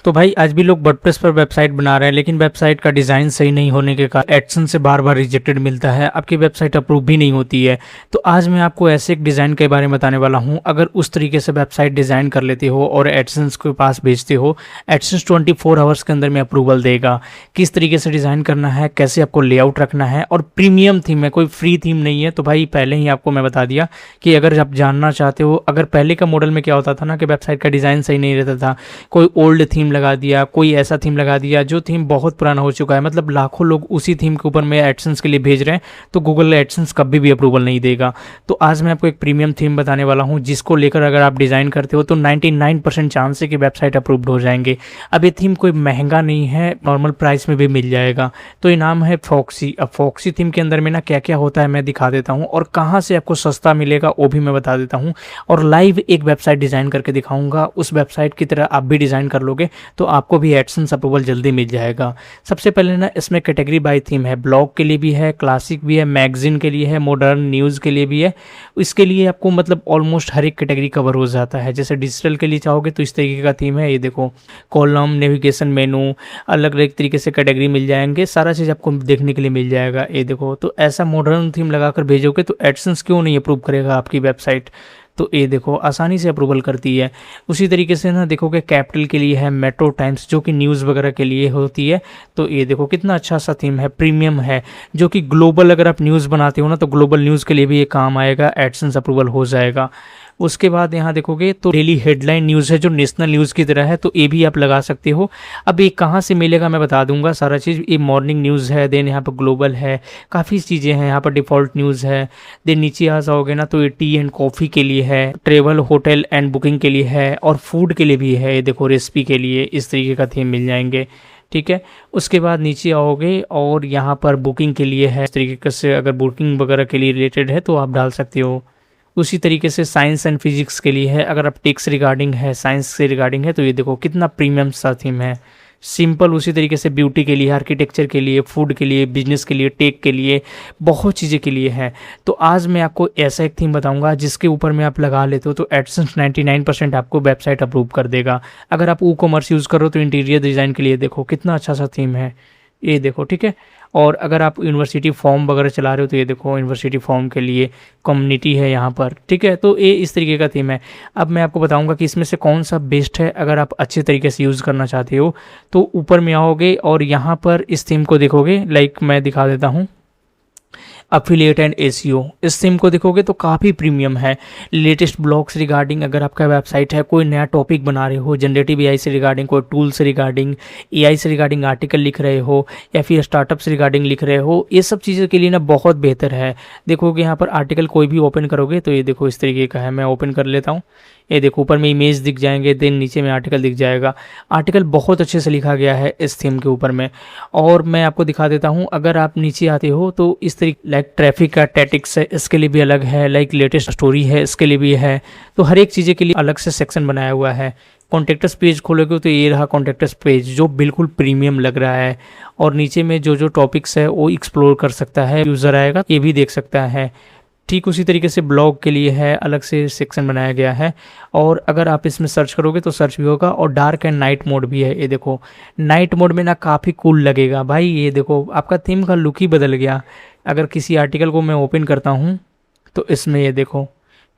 तो भाई आज भी लोग वर्डप्रेस पर वेबसाइट बना रहे हैं, लेकिन वेबसाइट का डिज़ाइन सही नहीं होने के कारण एडसेंस से बार बार रिजेक्टेड मिलता है, आपकी वेबसाइट अप्रूव भी नहीं होती है। तो आज मैं आपको ऐसे एक डिज़ाइन के बारे में बताने वाला हूं, अगर उस तरीके से वेबसाइट डिज़ाइन कर लेते हो और एडसेंस के पास भेजते हो, एडसेंस 24 आवर्स के अंदर में अप्रूवल देगा। किस तरीके से डिज़ाइन करना है, कैसे आपको लेआउट रखना है, और प्रीमियम थीम है, कोई फ्री थीम नहीं है। तो भाई पहले ही आपको मैं बता दिया कि अगर आप जानना चाहते हो, अगर पहले का मॉडल में क्या होता था ना कि वेबसाइट का डिज़ाइन सही नहीं रहता था, कोई ओल्ड थीम लगा दिया, कोई ऐसा थीम लगा दिया जो थीम बहुत पुराना हो चुका है, मतलब लाखों लोग उसी थीम के ऊपर में एडसेंस के लिए भेज रहे हैं, तो गूगल एडसेंस कभी भी अप्रूवल नहीं देगा। तो आज मैं आपको एक प्रीमियम थीम बताने वाला हूं, जिसको लेकर अगर आप डिज़ाइन करते हो तो 99% चांस है कि वेबसाइट अप्रूव्ड हो जाएंगे। अब ये थीम कोई महंगा नहीं है, नॉर्मल प्राइस में भी मिल जाएगा। तो ये नाम है फॉक्सी। अब फॉक्सी थीम के अंदर में ना क्या क्या होता है मैं दिखा देता हूँ, और कहाँ से आपको सस्ता मिलेगा वो भी मैं बता देता हूँ, और लाइव एक वेबसाइट डिज़ाइन करके दिखाऊंगा। उस वेबसाइट की तरह आप भी डिज़ाइन कर लोगे तो आपको भी एडसेंस अप्रूवल जल्दी मिल जाएगा। सबसे पहले ना इसमें कैटेगरी बाय थीम है, ब्लॉग के लिए भी है, क्लासिक भी है, मैगजीन के लिए है, मॉडर्न न्यूज़ के लिए भी है। इसके लिए आपको मतलब ऑलमोस्ट हर एक कैटेगरी कवर हो जाता है। जैसे डिजिटल के लिए चाहोगे तो इस तरीके का थीम है, ये देखो कॉलम, नेविगेशन मेनू, अलग अलग तरीके से कैटेगरी मिल जाएंगे, सारा चीज़ आपको देखने के लिए मिल जाएगा। ये देखो, तो ऐसा मॉडर्न थीम लगाकर भेजोगे तो एडसेंस क्यों नहीं अप्रूव करेगा आपकी वेबसाइट। तो ये देखो आसानी से अप्रूवल करती है। उसी तरीके से ना देखोगे कैपिटल के लिए है, मेट्रो टाइम्स जो कि न्यूज़ वगैरह के लिए होती है। तो ये देखो कितना अच्छा सा थीम है, प्रीमियम है, जो कि ग्लोबल अगर आप न्यूज़ बनाते हो ना तो ग्लोबल न्यूज़ के लिए भी ये काम आएगा, एडसेंस अप्रूवल हो जाएगा। उसके बाद यहाँ देखोगे तो डेली हेडलाइन न्यूज़ है जो नेशनल न्यूज़ की तरह है, तो ये भी आप लगा सकते हो। अब ये कहाँ से मिलेगा मैं बता दूंगा सारा चीज़। ये मॉर्निंग न्यूज़ है, देन यहाँ पर ग्लोबल है, काफ़ी चीज़ें हैं, यहाँ पर डिफ़ॉल्ट न्यूज़ है। देन नीचे आ जाओगे ना तो ये टी एंड कॉफ़ी के लिए है, ट्रेवल होटल एंड बुकिंग के लिए है, और फूड के लिए भी है। ये देखो रेसिपी के लिए इस तरीके का थीम मिल जाएंगे, ठीक है। उसके बाद नीचे आओगे और यहाँ पर बुकिंग के लिए है, इस तरीके से अगर बुकिंग वगैरह के लिए रिलेटेड है तो आप डाल सकते हो। उसी तरीके से साइंस एंड फिजिक्स के लिए है, अगर आप टेक्स रिगार्डिंग है, साइंस से रिगार्डिंग है, तो ये देखो कितना प्रीमियम सा थीम है, सिंपल। उसी तरीके से ब्यूटी के लिए, आर्किटेक्चर के लिए, फूड के लिए, बिजनेस के लिए, टेक के लिए, बहुत चीज़ें के लिए है। तो आज मैं आपको ऐसा एक थीम बताऊंगा जिसके ऊपर में आप लगा लेते हो तो एडसेंस 99% आपको वेबसाइट अप्रूव कर देगा। अगर आप ई कॉमर्स यूज़ करो तो इंटीरियर डिज़ाइन के लिए देखो कितना अच्छा सा थीम है, ये देखो, ठीक है। और अगर आप यूनिवर्सिटी फॉर्म वगैरह चला रहे हो तो ये देखो यूनिवर्सिटी फॉर्म के लिए कम्युनिटी है यहाँ पर, ठीक है। तो ये इस तरीके का थीम है। अब मैं आपको बताऊंगा कि इसमें से कौन सा बेस्ट है अगर आप अच्छे तरीके से यूज़ करना चाहते हो। तो ऊपर में आओगे और यहाँ पर इस थीम को देखोगे, लाइक मैं दिखा देता हूँ, अफिलिएट एंड एसीओ। इस थीम को देखोगे तो काफ़ी प्रीमियम है। लेटेस्ट ब्लॉग्स रिगार्डिंग, अगर आपका वेबसाइट है, कोई नया टॉपिक बना रहे हो, जनरेटिव एआई से रिगार्डिंग, कोई टूल से रिगार्डिंग, एआई से रिगार्डिंग आर्टिकल लिख रहे हो, या फिर स्टार्टअप से रिगार्डिंग लिख रहे हो, ये सब चीज़ों के लिए ना बहुत बेहतर है। देखोगे यहाँ पर आर्टिकल कोई भी ओपन करोगे तो ये देखो इस तरीके का है, मैं ओपन कर लेता हूँ। ये देखो ऊपर में इमेज दिख जाएंगे, देन नीचे में आर्टिकल दिख जाएगा। आर्टिकल बहुत अच्छे से लिखा गया है इस थीम के ऊपर में। और मैं आपको दिखा देता हूँ, अगर आप नीचे आते हो तो इस तरीके लाइक ट्रैफिक का टैटिक्स है, इसके लिए भी अलग है, लाइक लेटेस्ट स्टोरी है, इसके लिए भी है। तो हर एक चीज़ें के लिए अलग से सेक्शन बनाया हुआ है। कॉन्टेक्टस पेज खोलोगे तो ये रहा कॉन्टेक्टस पेज, जो बिल्कुल प्रीमियम लग रहा है। और नीचे में जो जो टॉपिक्स है वो एक्सप्लोर कर सकता है यूज़र, आएगा ये भी देख सकता है। ठीक उसी तरीके से ब्लॉग के लिए है, अलग से सेक्शन बनाया गया है। और अगर आप इसमें सर्च करोगे तो सर्च भी होगा, और डार्क एंड नाइट मोड भी है। ये देखो नाइट मोड में ना काफ़ी कूल लगेगा भाई, ये देखो आपका थीम का लुक ही बदल गया। अगर किसी आर्टिकल को मैं ओपन करता हूँ तो इसमें ये देखो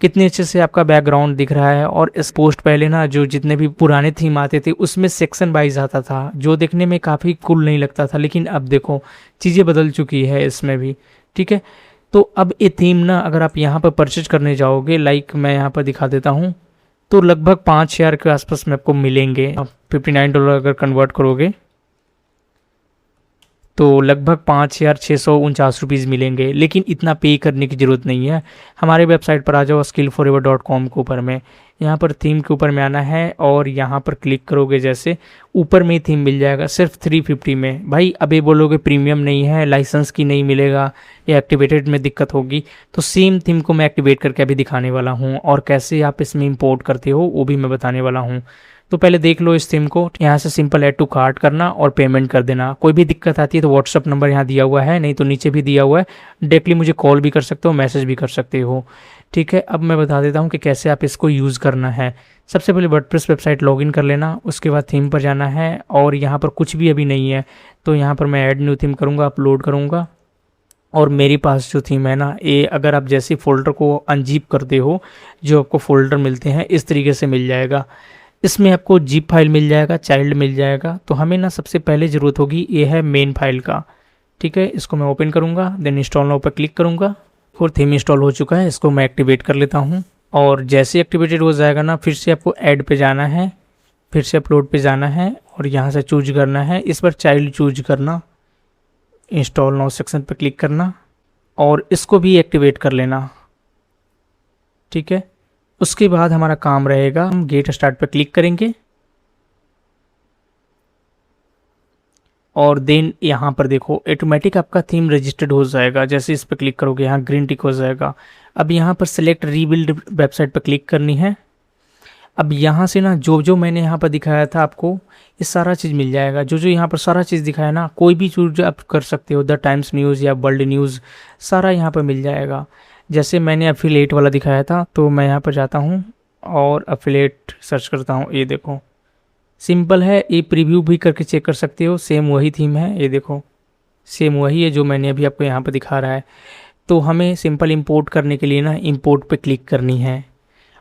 कितने अच्छे से आपका बैकग्राउंड दिख रहा है। और इस पोस्ट पहले ना जो जितने भी पुराने थीम आते थे उसमें सेक्शन वाइज आता था, जो देखने में काफ़ी कूल नहीं लगता था, लेकिन अब देखो चीज़ें बदल चुकी है इसमें भी, ठीक है। तो अब ये थीम ना अगर आप यहाँ पर परचेज करने जाओगे, लाइक मैं यहाँ पर दिखा देता हूँ, तो लगभग 5,000 के आसपास में आपको मिलेंगे। आप $59 अगर कन्वर्ट करोगे तो लगभग 5,649 मिलेंगे। लेकिन इतना पे करने की ज़रूरत नहीं है। हमारे वेबसाइट पर आ जाओ skillforever.com के ऊपर में, यहाँ पर थीम के ऊपर में आना है, और यहाँ पर क्लिक करोगे जैसे ऊपर में ही थीम मिल जाएगा सिर्फ 350 में। भाई अभी बोलोगे प्रीमियम नहीं है, लाइसेंस की नहीं मिलेगा, या एक्टिवेटेड में दिक्कत होगी, तो सेम थीम को मैं एक्टिवेट करके अभी दिखाने वाला हूँ, और कैसे आप इसमें इंपोर्ट करते हो वो भी मैं बताने वाला हूँ। तो पहले देख लो इस थीम को, यहाँ से सिंपल ऐड टू कार्ट करना और पेमेंट कर देना। कोई भी दिक्कत आती है तो व्हाट्सअप नंबर यहाँ दिया हुआ है, नहीं तो नीचे भी दिया हुआ है, डायरेक्टली मुझे कॉल भी कर सकते हो, मैसेज भी कर सकते हो, ठीक है। अब मैं बता देता हूँ कि कैसे आप इसको यूज़ करना है। सबसे पहले वर्डप्रेस वेबसाइट लॉगिन कर लेना, उसके बाद थीम पर जाना है और यहाँ पर कुछ भी अभी नहीं है तो यहाँ पर मैं ऐड न्यू थीम करूँगा, अपलोड करूँगा। और मेरे पास जो थीम है ना, ये अगर आप जैसे फोल्डर को अनजिप करते हो, जो आपको फोल्डर मिलते हैं इस तरीके से मिल जाएगा। इसमें आपको जिप फाइल मिल जाएगा, चाइल्ड मिल जाएगा। तो हमें ना सबसे पहले ज़रूरत होगी ये है मेन फाइल का, ठीक है। इसको मैं ओपन करूँगा, देन इंस्टॉल नाउ पर क्लिक करूँगा और थीम इंस्टॉल हो चुका है। इसको मैं एक्टिवेट कर लेता हूँ और जैसे एक्टिवेटेड हो जाएगा ना, फिर से आपको ऐड पे जाना है, फिर से अपलोड पे जाना है और यहाँ से चूज करना है, इस पर चाइल्ड चूज करना, इंस्टॉल नाउ सेक्शन पर क्लिक करना और इसको भी एक्टिवेट कर लेना, ठीक है। उसके बाद हमारा काम रहेगा, हम गेट स्टार्ट पर क्लिक करेंगे और देन यहाँ पर देखो ऑटोमेटिक आपका थीम रजिस्टर्ड हो जाएगा। जैसे इस पर क्लिक करोगे यहाँ ग्रीन टिक हो जाएगा। अब यहाँ पर सेलेक्ट रीबिल्ड वेबसाइट पर क्लिक करनी है। अब यहाँ से ना जो जो मैंने यहाँ पर दिखाया था आपको, ये सारा चीज़ मिल जाएगा। जो जो यहाँ पर सारा चीज़ दिखाया ना, कोई भी चीज़ आप कर सकते हो, द टाइम्स न्यूज़ या वर्ल्ड न्यूज़, सारा यहाँ पर मिल जाएगा। जैसे मैंने एफिलिएट वाला दिखाया था तो मैं यहाँ पर जाता हूँ और एफिलिएट सर्च करता हूँ। ये देखो सिंपल है, ये प्रीव्यू भी करके चेक कर सकते हो, सेम वही थीम है। ये देखो सेम वही है जो मैंने अभी आपको यहाँ पर दिखा रहा है। तो हमें सिंपल इंपोर्ट करने के लिए ना इंपोर्ट पे क्लिक करनी है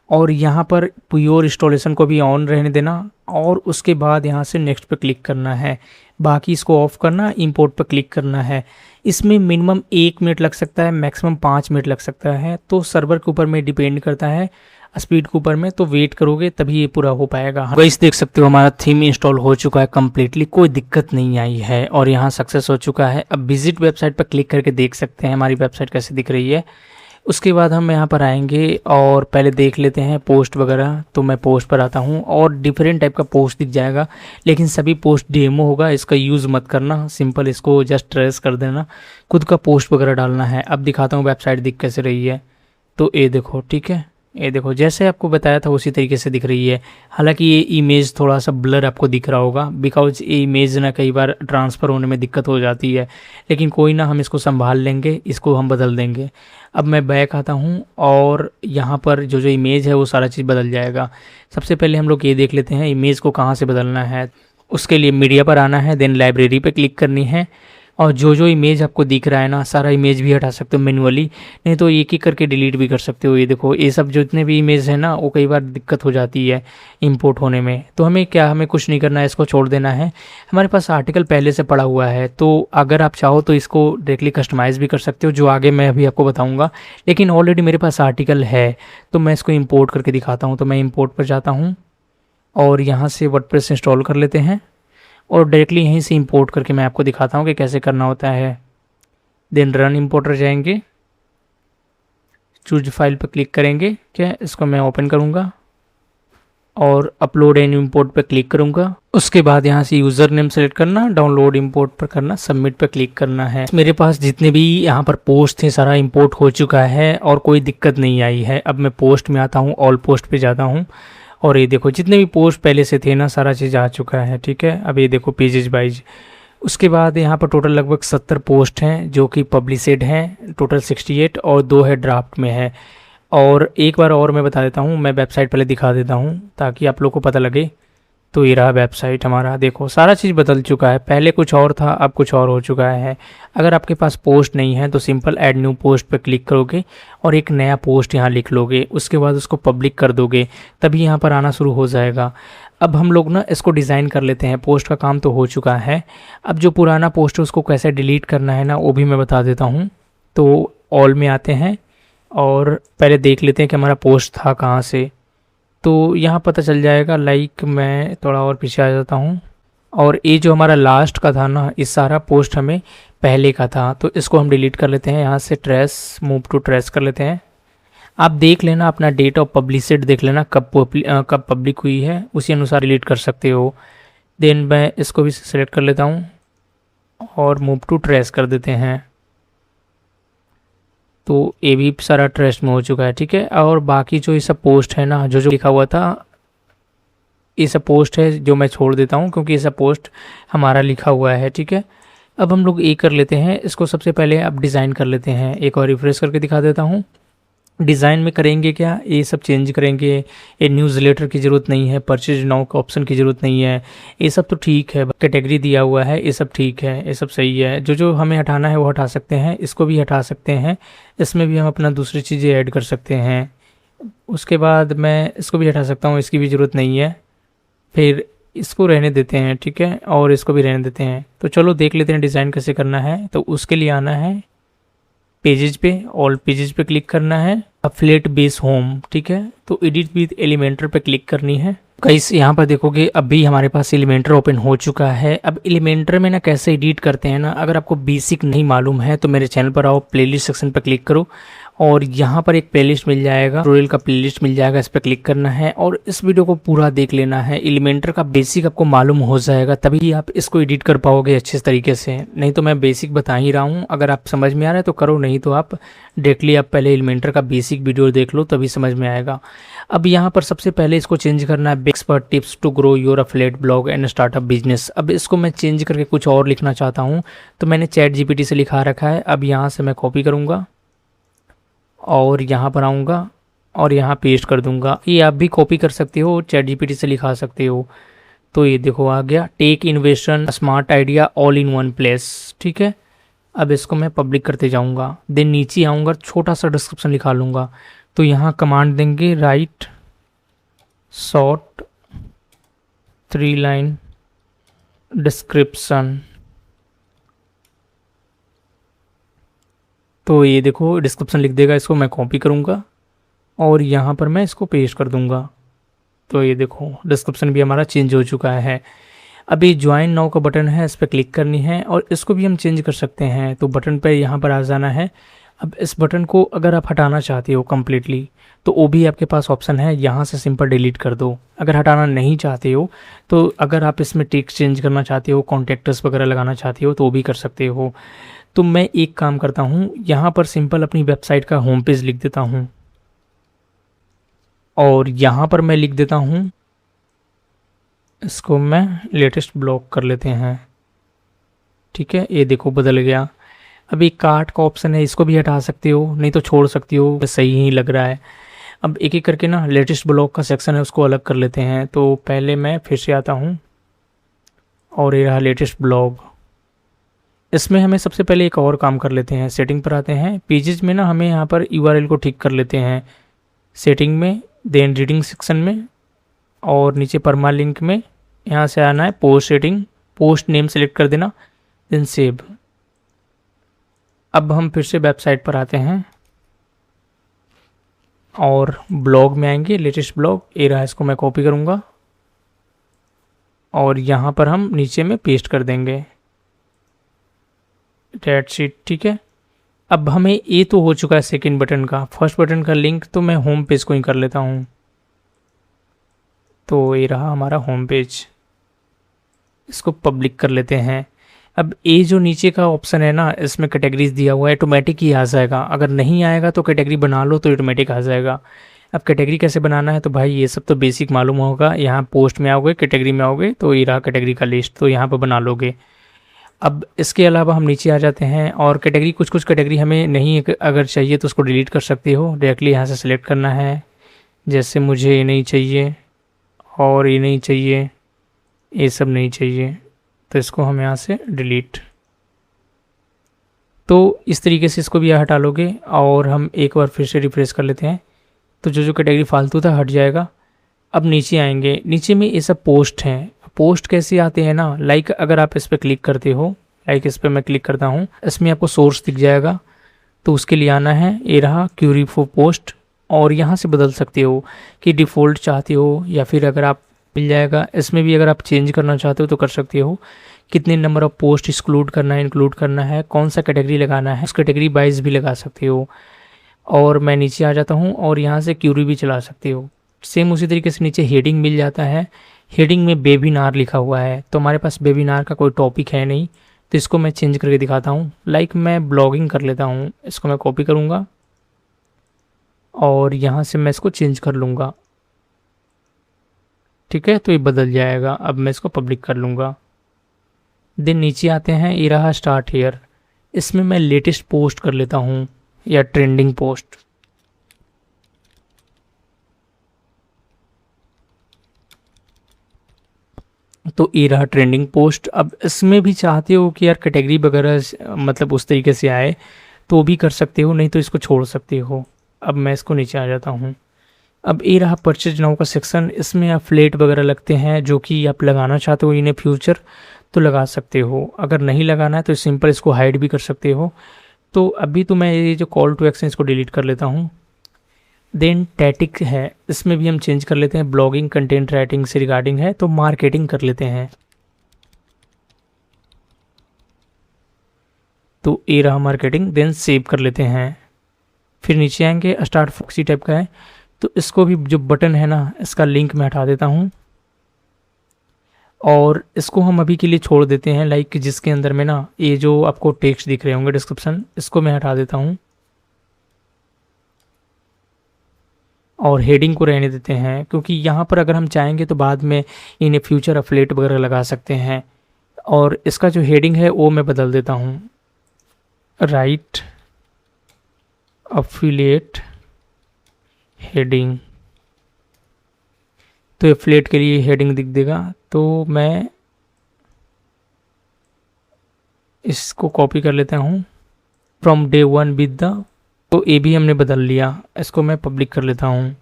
और यहाँ पर प्योर इंस्टॉलेशन को भी ऑन रहने देना और उसके बाद यहाँ से नेक्स्ट पे क्लिक करना है। बाकी इसको ऑफ करना, इंपोर्ट पे क्लिक करना है। इसमें मिनिमम 1 मिनट लग सकता है, मैक्सिमम 5 मिनट लग सकता है। तो सर्वर के ऊपर में डिपेंड करता है, स्पीड के ऊपर में। तो वेट करोगे तभी ये पूरा हो पाएगा। गाइस देख सकते हो हमारा थीम इंस्टॉल हो चुका है कम्प्लीटली, कोई दिक्कत नहीं आई है और यहाँ सक्सेस हो चुका है। अब विजिट वेबसाइट पर क्लिक करके देख सकते हैं हमारी वेबसाइट कैसे दिख रही है। उसके बाद हम यहाँ पर आएंगे और पहले देख लेते हैं पोस्ट वगैरह। तो मैं पोस्ट पर आता हूँ और डिफरेंट टाइप का पोस्ट दिख जाएगा, लेकिन सभी पोस्ट डेमो होगा, इसका यूज़ मत करना। सिंपल इसको जस्ट ट्रेस कर देना, खुद का पोस्ट वगैरह डालना है। अब दिखाता हूँ वेबसाइट दिख कैसे रही है। तो ये देखो, ठीक है, ये देखो जैसे आपको बताया था उसी तरीके से दिख रही है। हालांकि ये इमेज थोड़ा सा ब्लर आपको दिख रहा होगा, बिकॉज ये इमेज ना कई बार ट्रांसफ़र होने में दिक्कत हो जाती है, लेकिन कोई ना, हम इसको संभाल लेंगे, इसको हम बदल देंगे। अब मैं बैक आता हूँ और यहाँ पर जो जो इमेज है वो सारा चीज़ बदल जाएगा। सबसे पहले हम लोग ये देख लेते हैं इमेज को कहाँ से बदलना है। उसके लिए मीडिया पर आना है, देन लाइब्रेरी पे क्लिक करनी है और जो जो इमेज आपको दिख रहा है ना, सारा इमेज भी हटा सकते हो मैन्युअली, नहीं तो एक एक करके डिलीट भी कर सकते हो। ये देखो ये सब जितने भी इमेज है ना, वो कई बार दिक्कत हो जाती है इंपोर्ट होने में। तो हमें क्या, हमें कुछ नहीं करना है, इसको छोड़ देना है। हमारे पास आर्टिकल पहले से पड़ा हुआ है, तो अगर आप चाहो तो इसको डायरेक्टली कस्टमाइज़ भी कर सकते हो, जो आगे मैं अभी आपको बताऊँगा। लेकिन ऑलरेडी मेरे पास आर्टिकल है तो मैं इसको इम्पोर्ट करके दिखाता हूँ। तो मैं इम्पोर्ट पर जाता हूँ और यहाँ से वर्डप्रेस इंस्टॉल कर लेते हैं और डायरेक्टली यहीं से इंपोर्ट करके मैं आपको दिखाता हूँ कि कैसे करना होता है। देन रन इंपोर्टर जाएंगे, चूज फाइल पर क्लिक करेंगे, क्या इसको मैं ओपन करूँगा और अपलोड एंड इंपोर्ट पर क्लिक करूँगा। उसके बाद यहाँ से यूज़र नेम सेलेक्ट करना, डाउनलोड इंपोर्ट पर करना, सबमिट पर क्लिक करना है। मेरे पास जितने भी यहाँ पर पोस्ट थे सारा इंपोर्ट हो चुका है और कोई दिक्कत नहीं आई है। अब मैं पोस्ट में आता हूँ, ऑल पोस्ट पे जाता हूँ और ये देखो जितने भी पोस्ट पहले से थे ना, सारा चीज़ आ चुका है, ठीक है। अब ये देखो पेजेज वाइज। उसके बाद यहाँ पर टोटल लगभग 70 पोस्ट हैं जो कि पब्लिशड हैं, टोटल 68 और 2 है ड्राफ्ट में है। और एक बार और मैं बता देता हूँ, मैं वेबसाइट पहले दिखा देता हूँ ताकि आप लोग को पता लगे। तो ये रहा वेबसाइट हमारा, देखो सारा चीज़ बदल चुका है, पहले कुछ और था अब कुछ और हो चुका है। अगर आपके पास पोस्ट नहीं है तो सिंपल ऐड न्यू पोस्ट पर क्लिक करोगे और एक नया पोस्ट यहाँ लिख लोगे, उसके बाद उसको पब्लिक कर दोगे, तभी यहाँ पर आना शुरू हो जाएगा। अब हम लोग ना इसको डिज़ाइन कर लेते हैं। पोस्ट का काम तो हो चुका है, अब जो पुराना पोस्ट है उसको कैसे डिलीट करना है ना, वो भी मैं बता देता हूँ। तो ऑल में आते हैं और पहले देख लेते हैं कि हमारा पोस्ट था कहाँ से। तो यहाँ पता चल जाएगा। लाइक मैं थोड़ा और पीछे आ जाता हूँ और ये जो हमारा लास्ट का था ना, इस सारा पोस्ट हमें पहले का था, तो इसको हम डिलीट कर लेते हैं। यहाँ से ट्रेस, मूव टू ट्रेस कर लेते हैं। आप देख लेना अपना डेट ऑफ पब्लिशड, देख लेना कब पब्लिक हुई है, उसी अनुसार डिलीट कर सकते हो। देन मैं इसको भी सिलेक्ट कर लेता हूँ और मूव टू ट्रेस कर देते हैं। तो ये भी सारा ट्रेस में हो चुका है, ठीक है। और बाकी जो ये सब पोस्ट है ना, जो जो लिखा हुआ था, ये सब पोस्ट है जो मैं छोड़ देता हूँ क्योंकि ये सब पोस्ट हमारा लिखा हुआ है, ठीक है। अब हम लोग ये कर लेते हैं, इसको सबसे पहले अब डिज़ाइन कर लेते हैं। एक और रिफ्रेश करके दिखा देता हूँ। डिज़ाइन में करेंगे क्या, ये सब चेंज करेंगे। ये न्यूज़लेटर की ज़रूरत नहीं है, परचेज नाउ का ऑप्शन की ज़रूरत नहीं है, ये सब तो ठीक है। कैटेगरी दिया हुआ है, ये सब ठीक है, ये सब सही है। जो जो हमें हटाना है वो हटा सकते हैं, इसको भी हटा सकते हैं। इसमें भी हम अपना दूसरी चीज़ें ऐड कर सकते हैं। उसके बाद मैं इसको भी हटा सकता हूँ, इसकी भी ज़रूरत नहीं है। फिर इसको रहने देते हैं, ठीक है, और इसको भी रहने देते हैं। तो चलो देख लेते हैं डिज़ाइन कैसे करना है। तो उसके लिए आना है पेजेस पे, ऑल पेजेस पे क्लिक करना है, अफिलिएट बेस होम, ठीक है। तो एडिट विद एलिमेंटर पे क्लिक करनी है। गाइस यहाँ पर देखोगे अभी हमारे पास एलिमेंटर ओपन हो चुका है। अब एलिमेंटर में ना कैसे एडिट करते हैं ना, अगर आपको बेसिक नहीं मालूम है तो मेरे चैनल पर आओ, प्लेलिस्ट सेक्शन पर क्लिक करो और यहाँ पर एक प्लेलिस्ट मिल जाएगा, ट्यूटोरियल का प्लेलिस्ट मिल जाएगा, इस पर क्लिक करना है और इस वीडियो को पूरा देख लेना है। एलिमेंटर का बेसिक आपको मालूम हो जाएगा, तभी आप इसको एडिट कर पाओगे अच्छे तरीके से। नहीं तो मैं बेसिक बता ही रहा हूँ, अगर आप समझ में आ रहा है तो करो, नहीं तो आप डायरेक्टली आप पहले एलिमेंटर का बेसिक वीडियो देख लो, तभी समझ में आएगा। अब यहाँ पर सबसे पहले इसको चेंज करना है, expert tips to grow your affiliate blog and startup business. अब इसको मैं चेंज करके कुछ और लिखना चाहता हूँ, तो मैंने चैट जीपीटी से लिखा रखा है। अब यहाँ से मैं कॉपी करूँगा और यहाँ पर आऊँगा और यहाँ पेस्ट कर दूँगा। ये आप भी कॉपी कर सकते हो, चैट जीपीटी से लिखा सकते हो। तो ये देखो आ गया, tech invest in smart idea all in one place, ठीक है। अब इसको मैं पब्लिक करते जाऊँगा, देन नीचे आऊँगा, छोटा सा डिस्क्रिप्शन लिखा लूँगा। तो यहाँ कमांड देंगे, राइट शॉर्ट 3 लाइन डिस्क्रिप्शन। तो ये देखो डिस्क्रिप्शन लिख देगा, इसको मैं कॉपी करूँगा और यहाँ पर मैं इसको पेस्ट कर दूँगा। तो ये देखो डिस्क्रिप्शन भी हमारा चेंज हो चुका है। अभी ज्वाइन नाउ का बटन है, इस पर क्लिक करनी है और इसको भी हम चेंज कर सकते हैं। तो बटन पे यहाँ पर आ जाना है। अब इस बटन को अगर आप हटाना चाहते हो कम्प्लीटली तो वो भी आपके पास ऑप्शन है, यहाँ से सिंपल डिलीट कर दो। अगर हटाना नहीं चाहते हो तो अगर आप इसमें टेक्स्ट चेंज करना चाहते हो, कॉन्टेक्टर्स वगैरह लगाना चाहते हो तो वो भी कर सकते हो। तो मैं एक काम करता हूँ, यहाँ पर सिंपल अपनी वेबसाइट का होम पेज लिख देता हूँ और यहाँ पर मैं लिख देता हूँ, इसको मैं लेटेस्ट ब्लॉग कर लेते हैं, ठीक है। ये देखो बदल गया। अभी कार्ट का ऑप्शन है, इसको भी हटा सकते हो, नहीं तो छोड़ सकती हो, सही ही लग रहा है। अब एक एक करके ना लेटेस्ट ब्लॉग का सेक्शन है उसको अलग कर लेते हैं। तो पहले मैं फिर से आता हूँ और ये रहा लेटेस्ट ब्लॉग। इसमें हमें सबसे पहले एक और काम कर लेते हैं, सेटिंग पर आते हैं, पेजेस में ना हमें यहाँ पर यूआरएल को ठीक कर लेते हैं, सेटिंग में, देन रीडिंग सेक्शन में और नीचे परमालिंक में यहाँ से आना है post setting, post name select कर देना, देन सेव। अब हम फिर से वेबसाइट पर आते हैं और ब्लॉग में आएंगे, लेटेस्ट ब्लॉग ये रहा, इसको मैं कॉपी करूँगा और यहाँ पर हम नीचे में पेस्ट कर देंगे, डेट शीट, ठीक है। अब हमें ये तो हो चुका है सेकंड बटन का, फर्स्ट बटन का लिंक तो मैं होम पेज को ही कर लेता हूँ। तो ये रहा हमारा होम पेज, इसको पब्लिक कर लेते हैं। अब ये जो नीचे का ऑप्शन है ना, इसमें कैटेगरीज दिया हुआ है, ऑटोमेटिक ही आ जाएगा। अगर नहीं आएगा तो कैटेगरी बना लो तो ऑटोमेटिक आ जाएगा। अब कैटेगरी कैसे बनाना है तो भाई ये सब तो बेसिक मालूम होगा। यहाँ पोस्ट में आओगे, कैटेगरी में आओगे तो ये रहा कैटेगरी का लिस्ट, तो यहाँ पर बना लोगे। अब इसके अलावा हम नीचे आ जाते हैं और कैटेगरी, कुछ कुछ कैटेगरी हमें नहीं अगर चाहिए तो उसको डिलीट कर सकते हो, डायरेक्टली यहाँ से सिलेक्ट करना है। जैसे मुझे ये नहीं चाहिए और ये नहीं चाहिए, ये सब नहीं चाहिए, तो इसको हम यहाँ से डिलीट। तो इस तरीके से इसको भी हटा लोगे और हम एक बार फिर से रिफ्रेश कर लेते हैं, तो जो जो कैटेगरी फालतू था हट जाएगा। अब नीचे आएंगे, नीचे में ये सब पोस्ट हैं। पोस्ट कैसे आते हैं ना, लाइक अगर आप इस पर क्लिक करते हो, लाइक इस पर मैं क्लिक करता हूँ, इसमें आपको सोर्स दिख जाएगा। तो उसके लिए आना है, ये रहा क्यूरी फॉर पोस्ट, और यहाँ से बदल सकते हो कि डिफ़ॉल्ट चाहते हो या फिर अगर आप मिल जाएगा। इसमें भी अगर आप चेंज करना चाहते हो तो कर सकते हो, कितने नंबर ऑफ पोस्ट एक्सक्लूड करना है, इंक्लूड करना है, कौन सा कैटेगरी लगाना है, उस कैटेगरी वाइज भी लगा सकते हो। और मैं नीचे आ जाता हूँ और यहाँ से क्यूरी भी चला सकते हो। सेम उसी तरीके से नीचे हेडिंग मिल जाता है, हेडिंग में वेबिनार लिखा हुआ है, तो हमारे पास वेबिनार का कोई टॉपिक है नहीं, तो इसको मैं चेंज करके दिखाता हूँ। लाइक मैं ब्लॉगिंग कर लेता हूँ, इसको मैं कॉपी करूँगा और यहाँ से मैं इसको चेंज कर लूँगा, ठीक है। तो ये बदल जाएगा। अब मैं इसको पब्लिक कर लूँगा। देन नीचे आते हैं, ये रहा स्टार्ट हियर, इसमें मैं लेटेस्ट पोस्ट कर लेता हूँ या ट्रेंडिंग पोस्ट। तो ये रहा ट्रेंडिंग पोस्ट। अब इसमें भी चाहते हो कि यार कैटेगरी वगैरह मतलब उस तरीके से आए तो भी कर सकते हो, नहीं तो इसको छोड़ सकते हो। अब मैं इसको नीचे आ जाता हूँ। अब ये रहा परचेज नाउ का सेक्शन। इसमें आप फ्लेट वगैरह लगते हैं जो कि आप लगाना चाहते हो इन फ्यूचर तो लगा सकते हो, अगर नहीं लगाना है तो सिंपल इसको हाइड भी कर सकते हो। तो अभी तो मैं ये जो कॉल टू एक्शन इसको डिलीट कर लेता हूँ। देन टैटिक है, इसमें भी हम चेंज कर लेते हैं, ब्लॉगिंग कंटेंट राइटिंग से रिगार्डिंग है तो मार्केटिंग कर लेते हैं। तो ये रहा मार्केटिंग, देन सेव कर लेते हैं। फिर नीचे आएंगे, स्टार्ट फॉक्सी टाइप का है तो इसको भी जो बटन है ना इसका लिंक मैं हटा देता हूँ और इसको हम अभी के लिए छोड़ देते हैं। लाइक जिसके अंदर में ना ये जो आपको टेक्स्ट दिख रहे होंगे डिस्क्रिप्शन, इसको मैं हटा देता हूँ और हेडिंग को रहने देते हैं, क्योंकि यहाँ पर अगर हम चाहेंगे तो बाद में इन फ्यूचर अफिलिएट वगैरह लगा सकते हैं। और इसका जो हेडिंग है वो मैं बदल देता हूँ, राइट अफिलिएट हेडिंग। तो एफिलिएट के लिए हेडिंग दिख देगा। तो मैं इसको कॉपी कर लेता हूँ, from day one with the, तो ये भी हमने बदल लिया। इसको मैं पब्लिक कर लेता हूँ।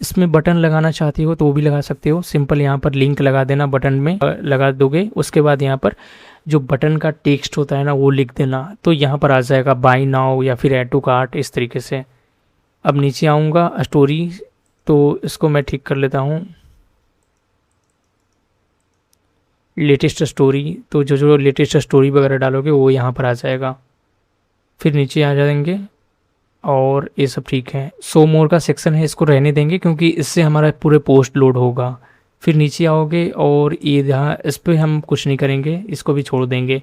इसमें बटन लगाना चाहती हो तो वो भी लगा सकते हो, सिंपल यहाँ पर लिंक लगा देना, बटन में लगा दोगे, उसके बाद यहाँ पर जो बटन का टेक्स्ट होता है ना वो लिख देना, तो यहाँ पर आ जाएगा बाय नाउ या फिर ऐड टू कार्ट इस तरीके से। अब नीचे आऊँगा स्टोरी, तो इसको मैं ठीक कर लेता हूँ, लेटेस्ट स्टोरी। तो जो जो लेटेस्ट स्टोरी वगैरह डालोगे वो यहाँ पर आ जाएगा। फिर नीचे आ जाएंगे और ये सब ठीक है। सो मोर का सेक्शन है, इसको रहने देंगे क्योंकि इससे हमारा पूरे पोस्ट लोड होगा। फिर नीचे आओगे और ये यहाँ इस पर हम कुछ नहीं करेंगे, इसको भी छोड़ देंगे।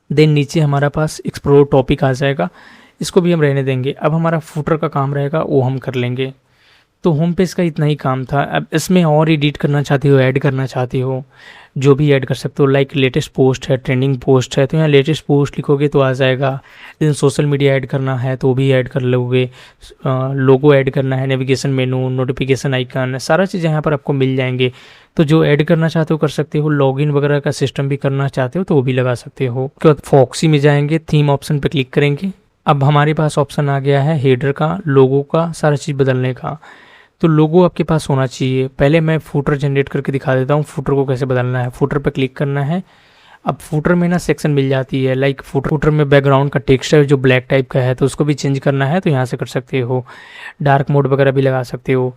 देन नीचे हमारा पास एक्सप्लोर टॉपिक आ जाएगा, इसको भी हम रहने देंगे। अब हमारा फुटर का काम रहेगा वो हम कर लेंगे। तो होम पेज का इतना ही काम था। अब इसमें और एडिट करना चाहते हो, ऐड करना चाहते हो, जो भी ऐड कर सकते हो। लाइक लेटेस्ट पोस्ट है, ट्रेंडिंग पोस्ट है, तो यहाँ लेटेस्ट पोस्ट लिखोगे तो आ जाएगा। देन सोशल मीडिया ऐड करना है तो भी ऐड कर लोगे। लोगो ऐड करना है, नेविगेशन मेनू, नोटिफिकेशन आइकन, सारा चीज़ यहाँ पर आपको मिल जाएंगे। तो जो ऐड करना चाहते हो कर सकते हो। लॉगिन वगैरह का सिस्टम भी करना चाहते हो तो वो भी लगा सकते हो। उसके बाद फॉक्सी में जाएंगे, थीम ऑप्शन पर क्लिक करेंगे। अब हमारे पास ऑप्शन आ गया है हेडर का, लोगो का, सारा चीज़ बदलने का। तो लोगो आपके पास होना चाहिए। पहले मैं फूटर जनरेट करके दिखा देता हूँ फूटर को कैसे बदलना है। फूटर पे क्लिक करना है। अब फूटर में ना सेक्शन मिल जाती है, लाइक फूटर में बैकग्राउंड का टेक्स्ट है जो ब्लैक टाइप का है तो उसको भी चेंज करना है तो यहाँ से कर सकते हो। डार्क मोड वगैरह भी लगा सकते हो।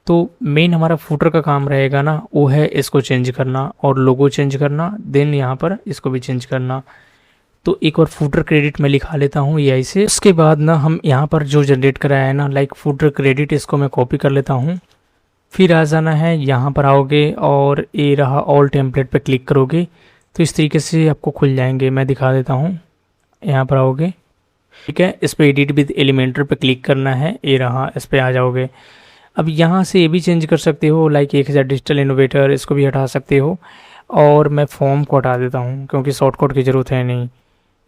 तो मेन हमारा फूटर का काम रहेगा ना वो है इसको चेंज करना और लोगो चेंज करना, देन यहाँ पर इसको भी चेंज करना। तो एक और फूटर क्रेडिट मैं लिखा लेता हूँ ये ऐसे। उसके बाद ना हम यहाँ पर जो जनरेट कराया है ना लाइक फूटर क्रेडिट, इसको मैं कॉपी कर लेता हूँ। फिर आ जाना है, यहाँ पर आओगे और ये रहा ऑल टेम्पलेट पे क्लिक करोगे तो इस तरीके से आपको खुल जाएंगे। मैं दिखा देता हूँ, यहाँ पर आओगे, ठीक है। इस पर एडिट विद एलिमेंटर पे क्लिक करना है, ये रहा, इस पर आ जाओगे। अब यहाँ से ये भी चेंज कर सकते हो, लाइक 1000 डिजिटल इनोवेटर, इसको भी हटा सकते हो। और मैं फॉर्म को हटा देता हूँ क्योंकि शॉर्टकट की ज़रूरत है नहीं।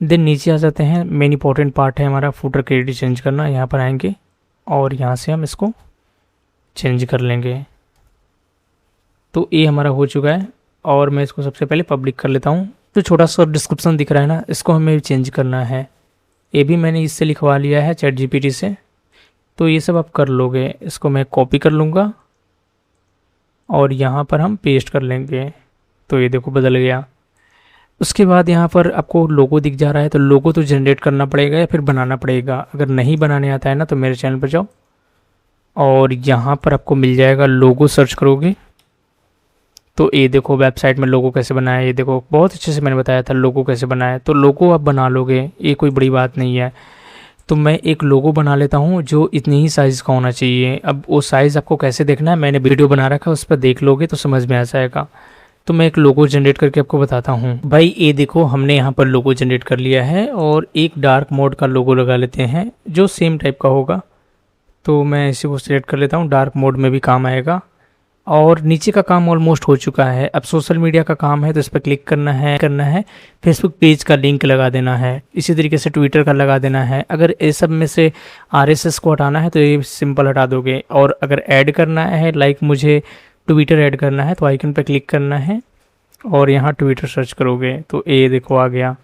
देन नीचे आ जाते हैं, मेन इंपॉर्टेंट पार्ट है हमारा फूटर क्रेडिट चेंज करना। यहाँ पर आएंगे और यहाँ से हम इसको चेंज कर लेंगे। तो ये हमारा हो चुका है और मैं इसको सबसे पहले पब्लिक कर लेता हूँ। तो छोटा सा डिस्क्रिप्शन दिख रहा है ना, इसको हमें चेंज करना है। ये भी मैंने इससे लिखवा लिया है चैट जीपीटी से, तो ये सब आप कर लोगे। इसको मैं कॉपी कर लूँगा और यहाँ पर हम पेस्ट कर लेंगे। तो ये देखो बदल गया। उसके बाद यहाँ पर आपको लोगो दिख जा रहा है, तो लोगो तो जनरेट करना पड़ेगा या फिर बनाना पड़ेगा। अगर नहीं बनाने आता है ना तो मेरे चैनल पर जाओ और यहाँ पर आपको मिल जाएगा, लोगो सर्च करोगे तो ये देखो वेबसाइट में लोगो कैसे बनाया। ये देखो बहुत अच्छे से मैंने बताया था लोगो कैसे बनाया। तो लोगो आप बना लोगे, ये कोई बड़ी बात नहीं है। तो मैं एक लोगो बना लेता हूँ जो इतनी ही साइज़ का होना चाहिए। अब वो साइज़ आपको कैसे देखना है, मैंने वीडियो बना रखा है, उस पर देख लोगे तो समझ में आ जाएगा। तो मैं एक लोगो जनरेट करके आपको बताता हूँ। भाई ये देखो हमने यहाँ पर लोगो जनरेट कर लिया है और एक डार्क मोड का लोगो लगा लेते हैं जो सेम टाइप का होगा। तो मैं इसी को सिलेक्ट कर लेता हूँ, डार्क मोड में भी काम आएगा। और नीचे का काम ऑलमोस्ट हो चुका है। अब सोशल मीडिया का काम है तो इस पर क्लिक करना है फेसबुक पेज का लिंक लगा देना है, इसी तरीके से ट्विटर का लगा देना है। अगर ये सब में से RSS को हटाना है तो ये सिंपल हटा दोगे। और अगर ऐड करना है, लाइक मुझे ट्विटर ऐड करना है तो आइकन पर क्लिक करना है और यहाँ ट्विटर सर्च करोगे तो ये देखो आ गया।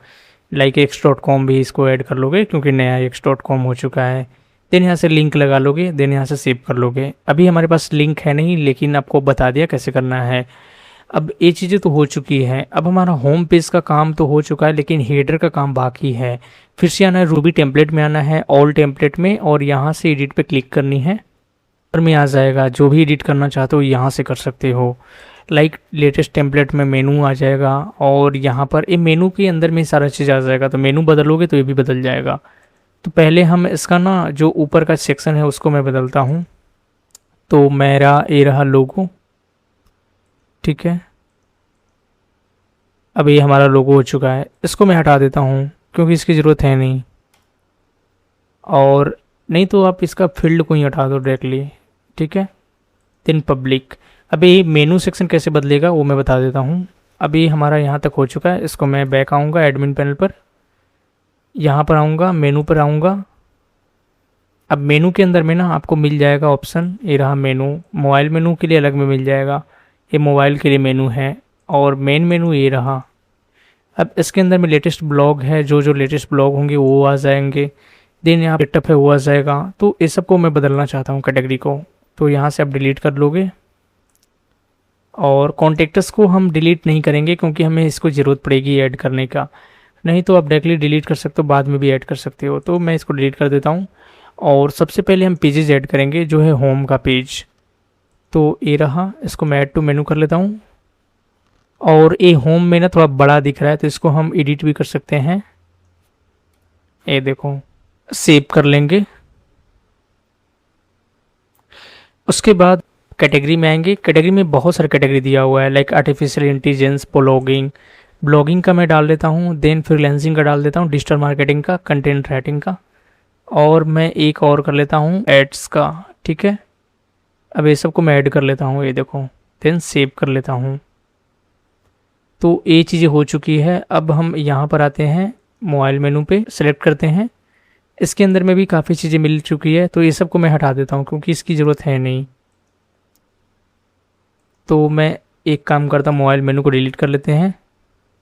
लाइक x.com भी इसको ऐड कर लोगे क्योंकि नया x.com हो चुका है। देन यहाँ से लिंक लगा लोगे, देन यहाँ से सेव कर लोगे। अभी हमारे पास लिंक है नहीं, लेकिन आपको बता दिया कैसे करना है। अब ये चीज़ें तो हो चुकी है। अब हमारा होम पेज का काम तो हो चुका है, लेकिन हेडर का काम बाकी है। फिर से आना है रूबी टेम्पलेट में, आना है ऑल टेम्पलेट में और यहाँ से एडिट पे क्लिक करनी है। ऊपर में आ जाएगा, जो भी एडिट करना चाहते हो यहाँ से कर सकते हो। लाइक लेटेस्ट टेम्पलेट में मेनू आ जाएगा और यहाँ पर ये मेनू के अंदर में सारा चीज़ आ जाएगा। तो मेनू बदलोगे तो ये भी बदल जाएगा। तो पहले हम इसका ना जो ऊपर का सेक्शन है उसको मैं बदलता हूँ। तो मेरा ये रहा लोगो, ठीक है। अब ये हमारा लोगो हो चुका है, इसको मैं हटा देता हूँ क्योंकि इसकी ज़रूरत है नहीं। और नहीं तो आप इसका फील्ड को ही हटा दो डायरेक्टली, ठीक है। Then public. अब ये मेनू सेक्शन कैसे बदलेगा वो मैं बता देता हूँ। अभी हमारा यहाँ तक हो चुका है। इसको मैं बैक आऊँगा एडमिन पैनल पर, यहाँ पर आऊँगा, मेनू पर आऊँगा। अब मेनू के अंदर में ना आपको मिल जाएगा ऑप्शन, ये रहा मेनू। मोबाइल मेनू के लिए अलग में मिल जाएगा, ये मोबाइल के लिए मेनू है। और मेन मेनू ये रहा। अब इसके अंदर में लेटेस्ट ब्लॉग है, जो जो लेटेस्ट ब्लॉग होंगे वो आ जाएंगे। देन यहाँ सेटअप है वो आ जाएगा। तो इस सब को मैं बदलना चाहता हूँ कैटेगरी को, तो यहाँ से आप डिलीट कर लोगे। और कॉन्टेक्ट्स को हम डिलीट नहीं करेंगे क्योंकि हमें इसको ज़रूरत पड़ेगी ऐड करने का। नहीं तो आप डायरेक्टली डिलीट कर सकते हो, बाद में भी ऐड कर सकते हो। तो मैं इसको डिलीट कर देता हूँ। और सबसे पहले हम पेजेस ऐड करेंगे, जो है होम का पेज। तो ये रहा, इसको मैं ऐड टू मेनू कर लेता हूँ। और ये होम में ना थोड़ा बड़ा दिख रहा है, तो इसको हम एडिट भी कर सकते हैं। ये देखो, सेव कर लेंगे। उसके बाद कैटेगरी में आएंगे। कैटेगरी में बहुत सारे कैटेगरी दिया हुआ है, like artificial intelligence, blogging. Blogging का मैं डाल देता हूँ, देन फ्रीलांसिंग का डाल देता हूँ, डिजिटल मार्केटिंग का, कंटेंट राइटिंग का। और मैं एक और कर लेता हूँ एड्स का, ठीक है। अब ये सब को मैं ऐड कर लेता हूँ, ये देखो। देन सेव कर लेता हूँ। तो ये चीज़ें हो चुकी है। अब हम यहाँ पर आते हैं, मोबाइल मेनू पे सेलेक्ट करते हैं। इसके अंदर में भी काफ़ी चीज़ें मिल चुकी है, तो ये सब को मैं हटा देता हूँ क्योंकि इसकी ज़रूरत है नहीं। तो मैं एक काम करता हूँ, मोबाइल मेनू को डिलीट कर लेते हैं।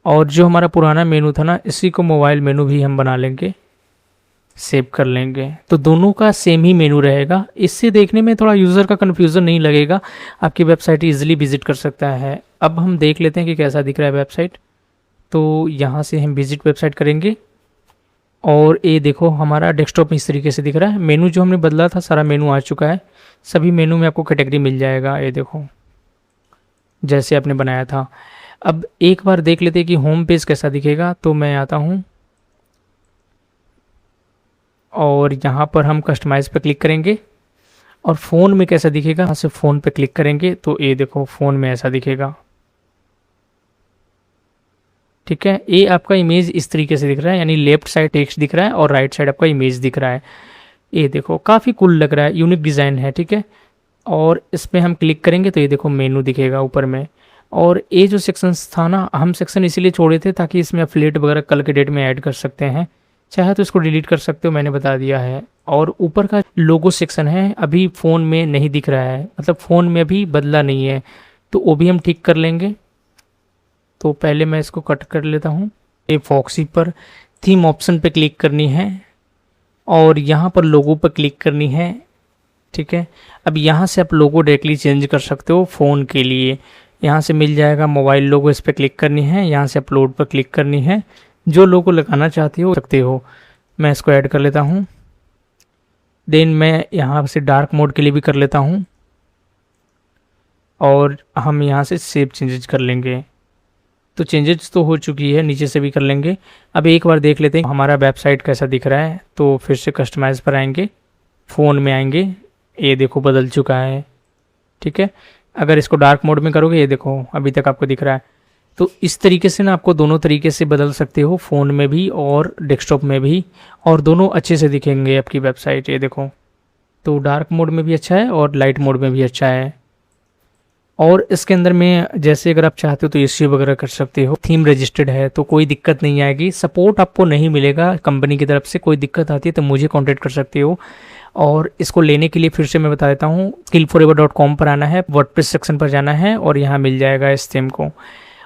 और जो हमारा पुराना मेनू था ना, इसी को मोबाइल मेनू भी हम बना लेंगे, सेव कर लेंगे। तो दोनों का सेम ही मेनू रहेगा। इससे देखने में थोड़ा यूज़र का कन्फ्यूज़न नहीं लगेगा, आपकी वेबसाइट ईजिली विजिट कर सकता है। अब हम देख लेते हैं कि कैसा दिख रहा है वेबसाइट। तो यहाँ से हम विजिट वेबसाइट करेंगे और ये देखो हमारा डेस्कटॉप इस तरीके से दिख रहा है। मेनू जो हमने बदला था सारा मेनू आ चुका है। सभी मेनू में आपको कैटेगरी मिल जाएगा, ये देखो जैसे आपने बनाया था। अब एक बार देख लेते हैं कि होम पेज कैसा दिखेगा। तो मैं आता हूँ और यहाँ पर हम कस्टमाइज़ पे क्लिक करेंगे और फ़ोन में कैसा दिखेगा, यहाँ से फ़ोन पे क्लिक करेंगे तो ये देखो फ़ोन में ऐसा दिखेगा, ठीक है। ये आपका इमेज इस तरीके से दिख रहा है, यानी लेफ्ट साइड टेक्स्ट दिख रहा है और राइट साइड आपका इमेज दिख रहा है। ये देखो काफ़ी कूल लग रहा है, यूनिक डिज़ाइन है, ठीक है। और इस पर हम क्लिक करेंगे तो ये देखो मेनू दिखेगा ऊपर में। और ये जो सेक्शंस था ना, हम सेक्शन इसीलिए छोड़े थे ताकि इसमें एफिलिएट वगैरह कल के डेट में ऐड कर सकते हैं। चाहे तो इसको डिलीट कर सकते हो, मैंने बता दिया है। और ऊपर का लोगो सेक्शन है, अभी फ़ोन में नहीं दिख रहा है, मतलब फ़ोन में भी बदला नहीं है, तो वो भी हम ठीक कर लेंगे। तो पहले मैं इसको कट कर लेता हूँ। ये फॉक्सी पर थीम ऑप्शन पे क्लिक करनी है और यहाँ पर लोगो पर क्लिक करनी है, ठीक है। अब यहाँ से आप लोगो डायरेक्टली चेंज कर सकते हो फ़ोन के लिए। यहाँ से मिल जाएगा मोबाइल लोगो, इस पर क्लिक करनी है, यहाँ से अपलोड पर क्लिक करनी है। जो लोगो लगाना चाहते हो सकते हो। मैं इसको ऐड कर लेता हूँ। देन मैं यहाँ से डार्क मोड के लिए भी कर लेता हूँ और हम यहाँ से सेव चेंजेस कर लेंगे। तो चेंजेस तो हो चुकी है, नीचे से भी कर लेंगे। अब एक बार देख लेते हैं हमारा वेबसाइट कैसा दिख रहा है। तो फिर से कस्टमाइज़ पर आएंगे, फ़ोन में आएंगे, ये देखो बदल चुका है, ठीक है। अगर इसको डार्क मोड में करोगे, ये देखो अभी तक आपको दिख रहा है। तो इस तरीके से ना आपको दोनों तरीके से बदल सकते हो, फ़ोन में भी और डेस्कटॉप में भी, और दोनों अच्छे से दिखेंगे आपकी वेबसाइट। ये देखो, तो डार्क मोड में भी अच्छा है और लाइट मोड में भी अच्छा है। और इसके अंदर में जैसे अगर आप चाहते हो तो एसईओ वगैरह कर सकते हो। थीम रजिस्टर्ड है तो कोई दिक्कत नहीं आएगी। सपोर्ट आपको नहीं मिलेगा कंपनी की तरफ से, कोई दिक्कत आती है तो मुझे कॉन्टैक्ट कर सकते हो। और इसको लेने के लिए फिर से मैं बता देता हूँ, skillforever.com पर आना है, वर्डप्रेस सेक्शन पर जाना है और यहाँ मिल जाएगा इस थीम को।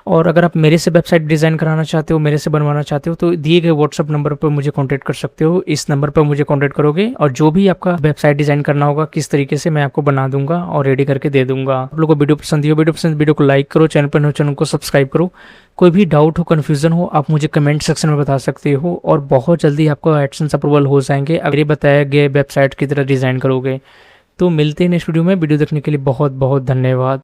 और अगर आप मेरे से वेबसाइट डिज़ाइन कराना चाहते हो, मेरे से बनवाना चाहते हो, तो दिए गए व्हाट्सअप नंबर पर मुझे कॉन्टैक्ट कर सकते हो। इस नंबर पर मुझे कॉन्टैक्ट करोगे और जो भी आपका वेबसाइट डिज़ाइन करना होगा किस तरीके से, मैं आपको बना दूंगा और रेडी करके दे दूंगा। आप लोगों को वीडियो पसंद हो, वीडियो को लाइक करो, चैनल पर नए हो चैनल को सब्सक्राइब करो। कोई भी डाउट हो, कन्फ्यूज़न हो, आप मुझे कमेंट सेक्शन में बता सकते हो और बहुत जल्दी आपका एडसेंस अप्रूवल हो जाएंगे अगर ये बताया गया वेबसाइट की तरह डिज़ाइन करोगे। तो मिलते हैं नेक्स्ट वीडियो में। वीडियो देखने के लिए बहुत बहुत धन्यवाद।